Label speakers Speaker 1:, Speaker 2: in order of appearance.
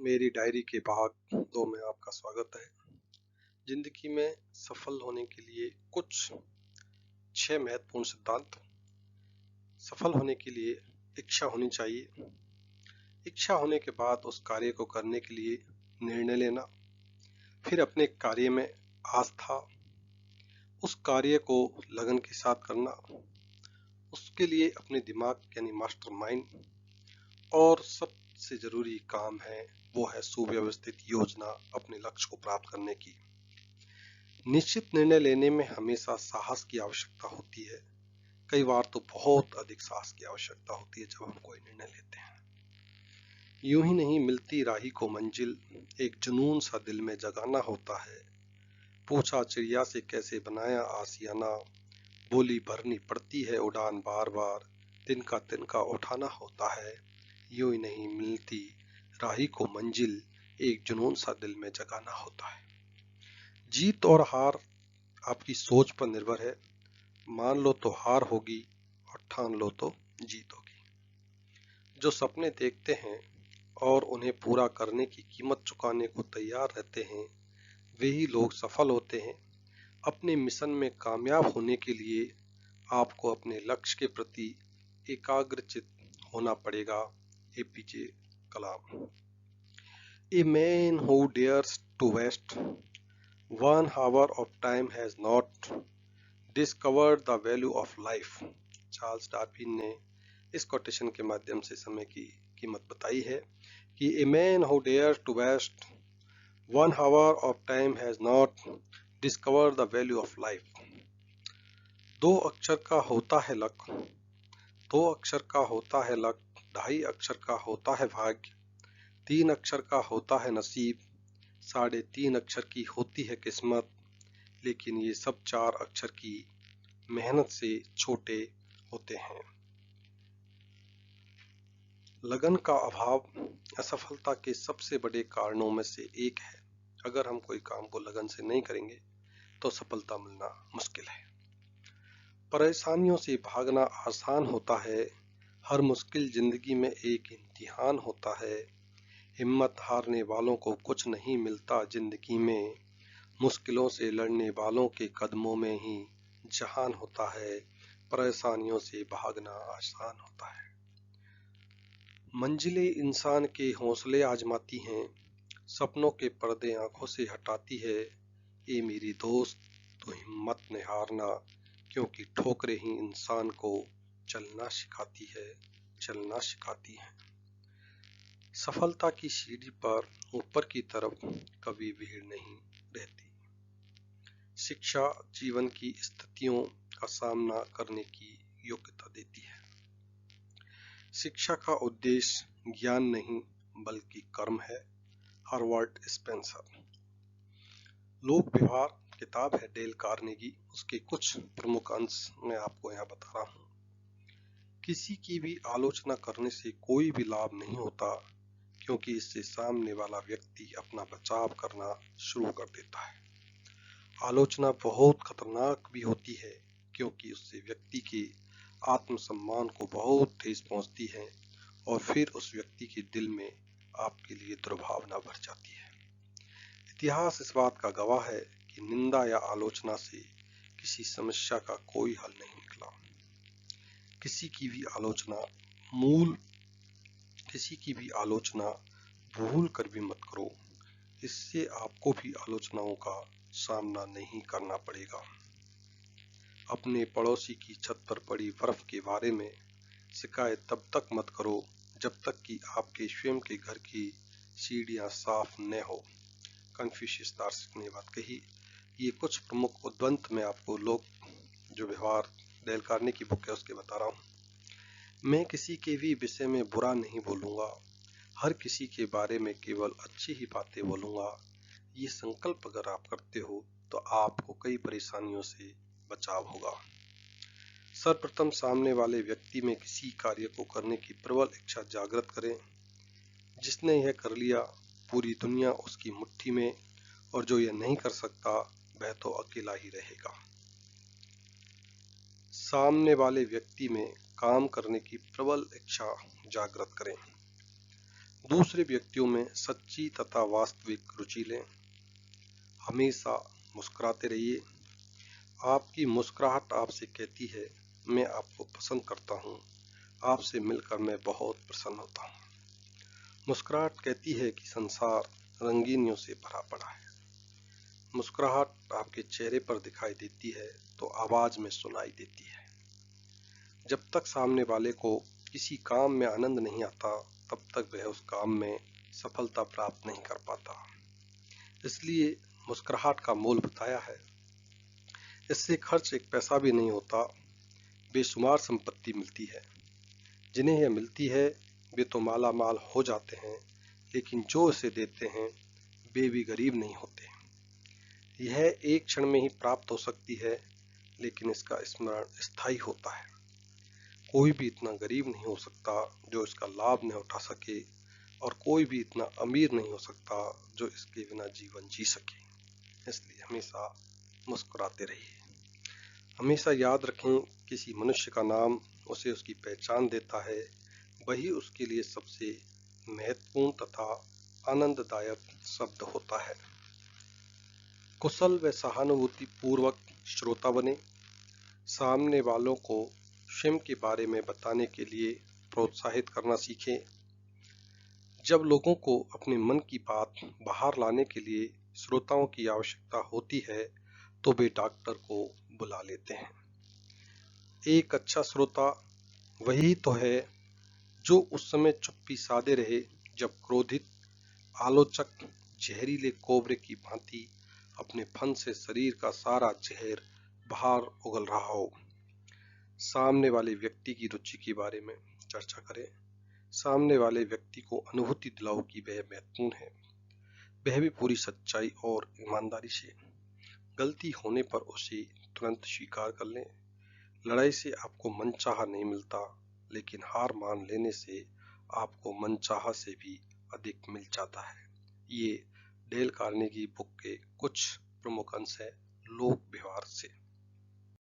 Speaker 1: मेरी डायरी के भाग 2 में आपका स्वागत है। जिंदगी में सफल होने के लिए कुछ 6 महत्वपूर्ण सिद्धांत। सफल होने के लिए इच्छा होनी चाहिए। इच्छा होने के बाद उस कार्य को करने के लिए निर्णय लेना, फिर अपने कार्य में आस्था, उस कार्य को लगन के साथ करना, उसके लिए अपने दिमाग यानी मास्टरमाइंड, और सबसे जरूरी काम है वो है सुव्यवस्थित योजना अपने लक्ष्य को प्राप्त करने की। निश्चित निर्णय लेने में हमेशा साहस की आवश्यकता होती है। कई बार तो बहुत अधिक साहस की आवश्यकता होती है जब हम कोई निर्णय लेते हैं। यूं ही नहीं मिलती राही को मंजिल, एक जुनून सा दिल में जगाना होता है। पूछा चिड़िया से कैसे बनाया आशियाना, बोली भरनी पड़ती है उड़ान बार बार, तिनका तिनका उठाना होता है। यूं ही नहीं मिलती राही को मंजिल, एक जुनून सा दिल में जगाना होता है। जीत और हार आपकी सोच पर निर्भर है। मान लो तो हार होगी और ठान लो तो जीत होगी। जो सपने देखते हैं और उन्हें पूरा करने की कीमत चुकाने को तैयार रहते हैं, वे ही लोग सफल होते हैं। अपने मिशन में कामयाब होने के लिए आपको अपने लक्ष्य के प्रति एकाग्रचित होना पड़ेगा। APJ Kalam. A man who dares to waste 1 hour of time has not discovered the value of life। Charles Darwin ने इस कोटेशन के माध्यम से समय की कीमत बताई है कि a man who dares to waste 1 hour of time has not discovered the value of life। 2 अक्षर का होता है लक, 2 अक्षर का होता है लक, 2.5 अक्षर का होता है भाग्य, 3 अक्षर का होता है नसीब, 3.5 अक्षर की होती है किस्मत, लेकिन ये सब 4 अक्षर की मेहनत से छोटे होते हैं। लगन का अभाव असफलता के सबसे बड़े कारणों में से एक है। अगर हम कोई काम को लगन से नहीं करेंगे तो सफलता मिलना मुश्किल है। परेशानियों से भागना आसान होता है, हर मुश्किल जिंदगी में एक इम्तिहान होता है। हिम्मत हारने वालों को कुछ नहीं मिलता जिंदगी में, मुश्किलों से लड़ने वालों के कदमों में ही जहान होता है। परेशानियों से भागना आसान होता है। मंजिलें इंसान के हौसले आजमाती हैं, सपनों के पर्दे आंखों से हटाती है। ए मेरी दोस्त, तो हिम्मत न हारना, क्योंकि ठोकरें ही इंसान को चलना सिखाती है, चलना सिखाती हैं। सफलता की सीढ़ी पर ऊपर की तरफ कभी भीड़ नहीं रहती। शिक्षा जीवन की स्थितियों का सामना करने की योग्यता देती है। शिक्षा का उद्देश्य ज्ञान नहीं बल्कि कर्म है। Harvard Spencer. लोक व्यवहार किताब है डेल कार्नेगी, उसके कुछ प्रमुख अंश मैं आपको यहाँ बता रहा हूँ। किसी की भी आलोचना करने से कोई भी लाभ नहीं होता, क्योंकि इससे सामने वाला व्यक्ति अपना बचाव करना शुरू कर देता है। आलोचना बहुत खतरनाक भी होती है, क्योंकि उससे व्यक्ति के आत्मसम्मान को बहुत ठेस पहुंचती है और फिर उस व्यक्ति के दिल में आपके लिए दुर्भावना भर जाती है। इतिहास इस बात का गवाह है कि निंदा या आलोचना से किसी समस्या का कोई हल नहीं निकला। किसी की भी आलोचना भूल कर भी मत करो, इससे आपको भी आलोचनाओं का सामना नहीं करना पड़ेगा। अपने पड़ोसी की छत पर पड़ी बर्फ के बारे में शिकायत तब तक मत करो जब तक कि आपके स्वयं के घर की सीढ़ियां साफ न हो। कन्फ्यूशियस दार्शनिक ने बात कही। ये कुछ प्रमुख उद्वंत मैं आपको लोक जो व्यवहार डेल कार्नेगी की बुक है उसके बता रहा हूँ। मैं किसी के भी विषय में बुरा नहीं बोलूंगा, हर किसी के बारे में केवल अच्छी ही बातें बोलूंगा। ये संकल्प अगर आप करते हो तो आपको कई परेशानियों से बचाव होगा। सर्वप्रथम सामने वाले व्यक्ति में किसी कार्य को करने की प्रबल इच्छा जागृत करें। जिसने यह कर लिया पूरी दुनिया उसकी मुट्ठी में, और जो यह नहीं कर सकता वह तो अकेला ही रहेगा। सामने वाले व्यक्ति में काम करने की प्रबल इच्छा जागृत करें। दूसरे व्यक्तियों में सच्ची तथा वास्तविक रुचि लें। हमेशा मुस्कुराते रहिए। आपकी मुस्कुराहट आपसे कहती है, मैं आपको पसंद करता हूँ, आपसे मिलकर मैं बहुत प्रसन्न होता हूँ। मुस्कुराहट कहती है कि संसार रंगीनियों से भरा पड़ा है। मुस्कुराहट आपके चेहरे पर दिखाई देती है तो आवाज में सुनाई देती है। जब तक सामने वाले को किसी काम में आनंद नहीं आता, तब तक वह उस काम में सफलता प्राप्त नहीं कर पाता। इसलिए मुस्कुराहट का मूल बताया है। इससे खर्च एक पैसा भी नहीं होता, बेशुमार संपत्ति मिलती है। जिन्हें यह मिलती है वे तो माला माल हो जाते हैं, लेकिन जो इसे देते हैं वे भी गरीब नहीं होते। यह एक क्षण में ही प्राप्त हो सकती है, लेकिन इसका स्मरण स्थायी होता है। कोई भी इतना गरीब नहीं हो सकता जो इसका लाभ न उठा सके, और कोई भी इतना अमीर नहीं हो सकता जो इसके बिना जीवन जी सके। इसलिए हमेशा मुस्कुराते रहिए। हमेशा याद रखें, किसी मनुष्य का नाम उसे उसकी पहचान देता है, वही उसके लिए सबसे महत्वपूर्ण तथा आनंददायक शब्द होता है। कुशल व सहानुभूति पूर्वक श्रोता बने। सामने वालों को स्वयं के बारे में बताने के लिए प्रोत्साहित करना सीखें। जब लोगों को अपने मन की बात बाहर लाने के लिए श्रोताओं की आवश्यकता होती है, तो वे डॉक्टर को बुला लेते हैं। एक अच्छा श्रोता वही तो है जो उस समय चुप्पी साधे रहे जब क्रोधित आलोचक जहरीले कोबरे की भांति अपने फन से शरीर का सारा जहर बाहर उगल रहा हो। सामने वाले व्यक्ति की रुचि के बारे में चर्चा करें। सामने वाले व्यक्ति को अनुभूति दिलाओ कि वह महत्वपूर्ण है, वह भी पूरी सच्चाई और ईमानदारी से। गलती होने पर उसे तुरंत स्वीकार कर लें। लड़ाई से आपको मनचाहा नहीं मिलता, लेकिन हार मान लेने से आपको मनचाहा से भी अधिक मिल जाता है। ये डेल कार्नेगी बुक के कुछ प्रमुख अंश है लोक व्यवहार से।